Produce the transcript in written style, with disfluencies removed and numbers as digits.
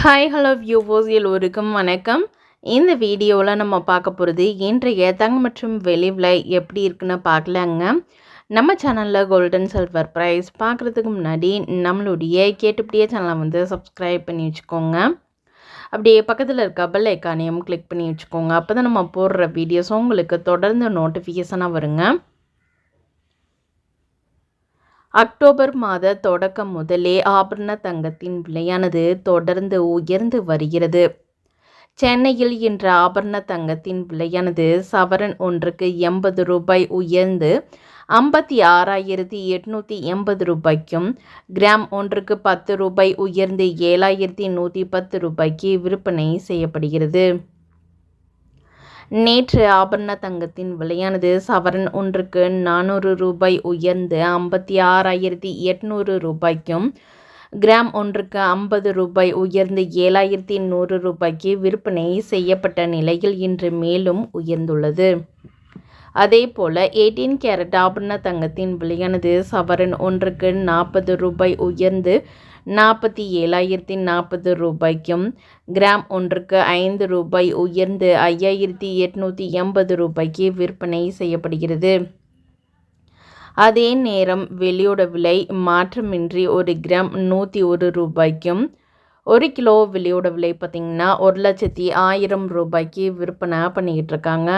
Hi hello viewers எல்லோருக்கும் வணக்கம். இந்த வீடியோவில் நம்ம பார்க்க போகிறது இன்றைய தங்கம் மற்றும் வெள்ளி விலை எப்படி இருக்குன்னு பார்க்கலாங்க. நம்ம சேனலில் கோல்டன் சில்வர் ப்ரைஸ் பார்க்குறதுக்கு முன்னாடி நம்மளுடைய கேட்டுப்படியே சேனலை சப்ஸ்கிரைப் பண்ணி வச்சுக்கோங்க. அப்படியே பக்கத்தில் இருக்க பெல் ஐக்கானையும் கிளிக் பண்ணி வச்சுக்கோங்க. அப்போ தான் நம்ம போடுற வீடியோஸ் உங்களுக்கு தொடர்ந்து நோட்டிஃபிகேஷனாக வருங்க. அக்டோபர் மாத தொடக்கம் முதலே ஆபரண தங்கத்தின் விலையானது தொடர்ந்து உயர்ந்து வருகிறது. சென்னையில் இன்று ஆபரண தங்கத்தின் விலையானது சவரன் ஒன்றுக்கு 80 ரூபாய் உயர்ந்து 56,880 ரூபாய்க்கும், கிராம் ஒன்றுக்கு 10 ரூபாய் உயர்ந்து 7,110 ரூபாய்க்கு விற்பனை செய்யப்படுகிறது. நேற்று ஆபரண தங்கத்தின் விலையானது சவரன் ஒன்றுக்கு 400 ரூபாய் உயர்ந்து 56,800 ரூபாய்க்கும், கிராம் ஒன்றுக்கு 50 ரூபாய் உயர்ந்து 7,100 ரூபாய்க்கு விற்பனை செய்யப்பட்ட நிலையில் இன்று மேலும் உயர்ந்துள்ளது. அதேபோல 18 கேரட் ஆபரண தங்கத்தின் விலையானது சவரன் ஒன்றுக்கு 40 ரூபாய் உயர்ந்து 47,040 ரூபாய்க்கும், கிராம் ஒன்றுக்கு 5 ரூபாய் உயர்ந்து 5,880 ரூபாய்க்கு விற்பனை செய்யப்படுகிறது. அதே நேரம் வெள்ளியோட விலை மாற்றமின்றி 1 கிராம் 101 ரூபாய்க்கும், 1 கிலோ வெள்ளியோட விலை பார்த்திங்கன்னா 1,10,000 ரூபாய்க்கு விற்பனை பண்ணிக்கிட்டு இருக்காங்க.